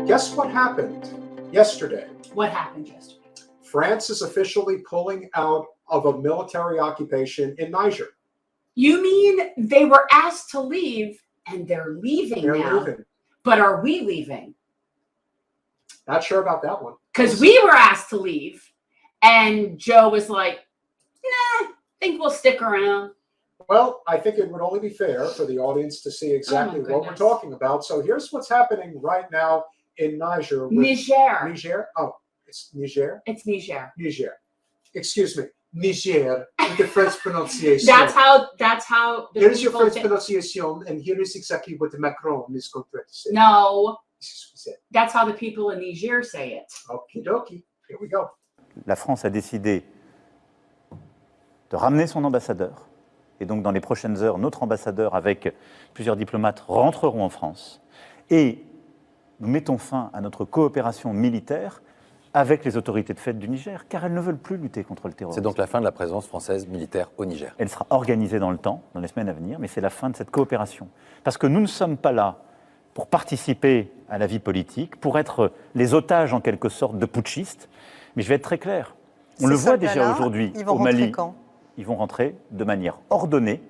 Guess what happened yesterday? What happened yesterday? France is officially pulling out of a military occupation in Niger. You mean they were asked to leave and they're leaving now? Leaving. But are we leaving? Not sure about that one. Because we were asked to leave and Joe was like, nah, think we'll stick around. Well, I think it would only be fair for the audience to see exactly what we're talking about. So here's what's happening right now in Niger. Niger. Niger? Oh, it's Niger? It's Niger. Niger. Excuse me. Niger, with the French pronunciation. That's how the Here's your French pronunciation, and here is exactly what Macron is going to say. No. That's how the people in Niger say it. Okie dokie. Here we go. La France a décidé de ramener son ambassadeur. Et donc, dans les prochaines heures, notre ambassadeur, avec plusieurs diplomates, rentreront en France. Et nous mettons fin à notre coopération militaire avec les autorités de fait du Niger, car elles ne veulent plus lutter contre le terrorisme. C'est donc la fin de la présence française militaire au Niger. Elle sera organisée dans le temps, dans les semaines à venir, mais c'est la fin de cette coopération. Parce que nous ne sommes pas là pour participer à la vie politique, pour être les otages, en quelque sorte, de putschistes. Mais je vais être très clair. On le voit déjà aujourd'hui au Mali. Quand ils vont rentrer de manière ordonnée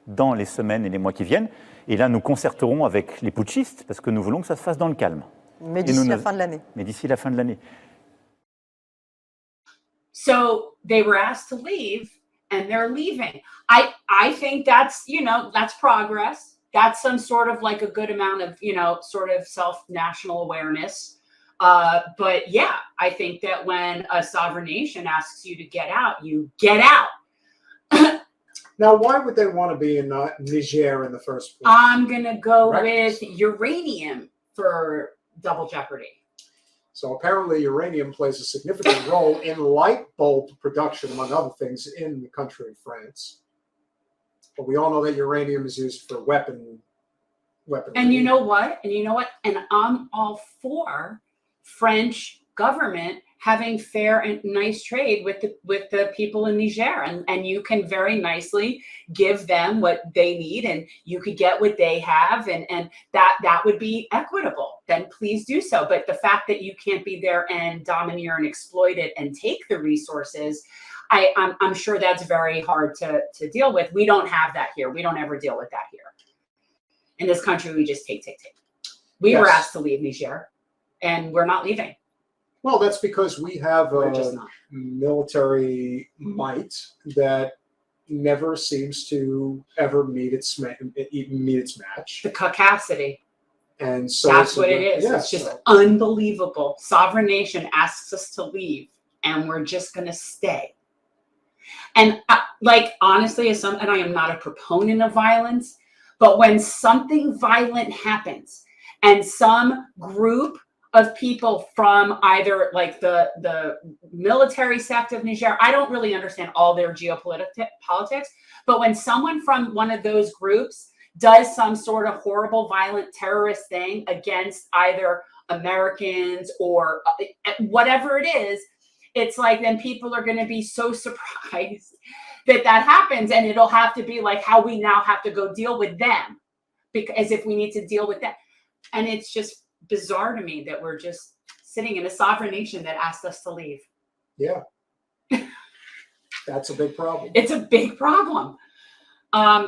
dans les semaines et les mois qui viennent. Et là, nous concerterons avec les putschistes, parce que nous voulons que ça se fasse dans le calme. Mais d'ici la fin de l'année. Mais d'ici la fin de l'année. So they were asked to leave, and they're leaving. I think that's, that's progress. That's some sort of like a good amount of, sort of self-national awareness. But yeah, I think that when a sovereign nation asks you to get out, you get out. Now, why would they want to be in Niger in the first place? I'm going to go with uranium for double jeopardy. So apparently uranium plays a significant role in light bulb production, among other things, in the country of France. But we all know that uranium is used for weaponry. And you know what? And I'm all for French government having fair and nice trade with the people in Niger, and you can very nicely give them what they need, and you could get what they have, and that would be equitable. Then please do so. But the fact that you can't be there and domineer and exploit it and take the resources, I'm sure that's very hard to deal with. We don't have that here. We don't ever deal with that here. In this country, we just take. We were asked to leave Niger, and we're not leaving. Well, that's because we have a military might that never seems to ever meet its match. The capacity. And so that's what it is. Yeah, it's just unbelievable. Sovereign nation asks us to leave, and we're just going to stay. And honestly, and I am not a proponent of violence, but when something violent happens and some group of people from either the military sect of Niger, I don't really understand all their politics, but when someone from one of those groups does some sort of horrible, violent terrorist thing against either Americans or whatever it is, it's like then people are going to be so surprised that happens, and it'll have to be like how we now have to go deal with them, because if we need to deal with that. And it's just bizarre to me that we're just sitting in a sovereign nation that asked us to leave. Yeah. That's a big problem. It's a big problem.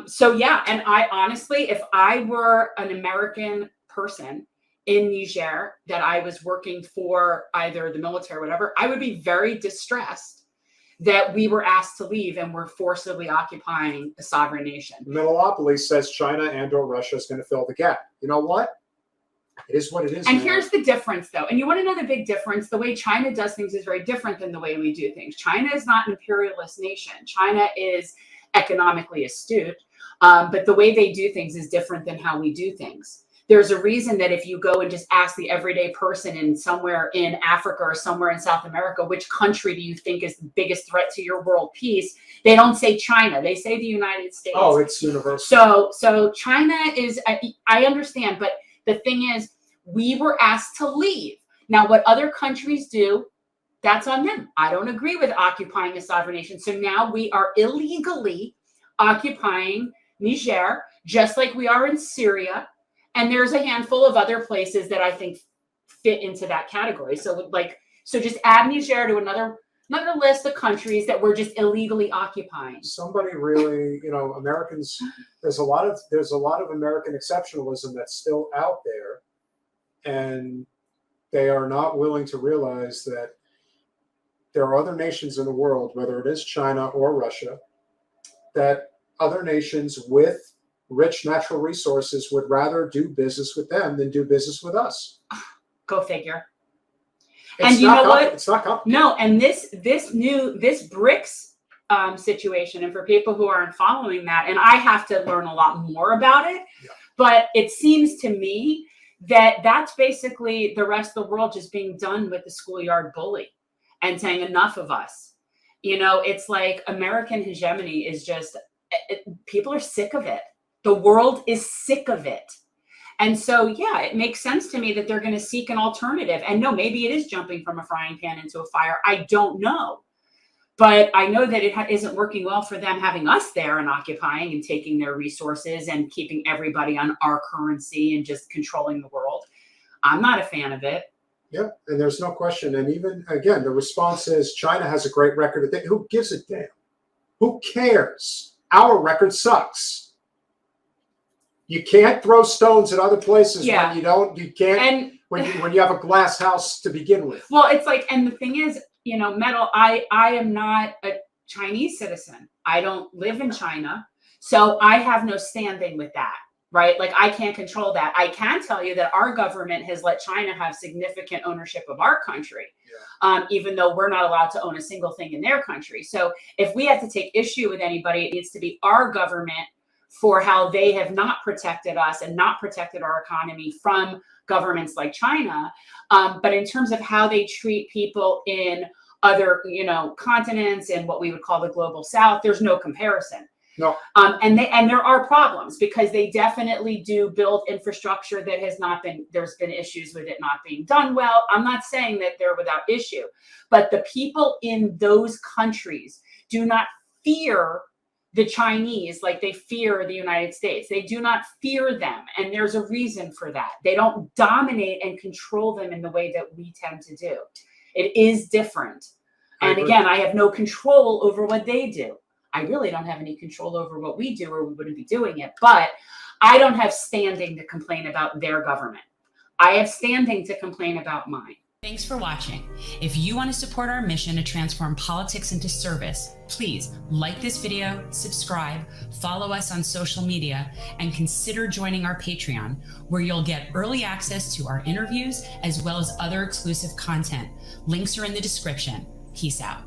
So yeah, and I honestly, if I were an American person in Niger that I was working for either the military or whatever, I would be very distressed that we were asked to leave and we're forcibly occupying a sovereign nation. Middleopoly says China and or Russia is going to fill the gap. You know what? It is what it is. And here's the difference, though. And you want to know the big difference? The way China does things is very different than the way we do things. China is not an imperialist nation. China is economically astute, but the way they do things is different than how we do things. There's a reason that if you go and just ask the everyday person in somewhere in Africa or somewhere in South America, which country do you think is the biggest threat to your world peace? They don't say China. They say the United States. Oh, it's universal. So China is, I understand, but the thing is, we were asked to leave. Now, what other countries do, that's on them. I don't agree with occupying a sovereign nation. So now we are illegally occupying Niger, just like we are in Syria. And there's a handful of other places that I think fit into that category. So just add Niger to another list of countries that we're just illegally occupying. Somebody really, Americans. There's a lot of American exceptionalism that's still out there, and they are not willing to realize that there are other nations in the world, whether it is China or Russia, that other nations with rich natural resources would rather do business with them than do business with us. Go figure. It's and you know what? It's not complicated. No, and this BRICS situation, and for people who aren't following that, and I have to learn a lot more about it, but it seems to me that that's basically the rest of the world just being done with the schoolyard bully and saying enough of us. It's like American hegemony is just, people are sick of it. The world is sick of it. And so, yeah, it makes sense to me that they're going to seek an alternative. And no, maybe it is jumping from a frying pan into a fire. I don't know. But I know that it isn't working well for them having us there and occupying and taking their resources and keeping everybody on our currency and just controlling the world. I'm not a fan of it. Yeah, and there's no question. And even, again, the response is China has a great record. Who gives a damn? Who cares? Our record sucks. You can't throw stones at other places when you can't, and when you have a glass house to begin with. Well, it's like, and the thing is, Metal, I am not a Chinese citizen. I don't live in China. So I have no standing with that, right? Like, I can't control that. I can tell you that our government has let China have significant ownership of our country, even though we're not allowed to own a single thing in their country. So if we have to take issue with anybody, it needs to be our government for how they have not protected us and not protected our economy from governments like China. But in terms of how they treat people in other, continents and what we would call the global South, there's no comparison. No. And there are problems because they definitely do build infrastructure that has not been, there's been issues with it not being done well. I'm not saying that they're without issue, but the people in those countries do not fear the Chinese like they fear the United States. They do not fear them. And there's a reason for that. They don't dominate and control them in the way that we tend to do. It is different. And again, I have no control over what they do. I really don't have any control over what we do, or we wouldn't be doing it. But I don't have standing to complain about their government. I have standing to complain about mine. Thanks for watching. If you want to support our mission to transform politics into service, please like this video, subscribe, follow us on social media, and consider joining our Patreon, where you'll get early access to our interviews as well as other exclusive content. Links are in the description. Peace out.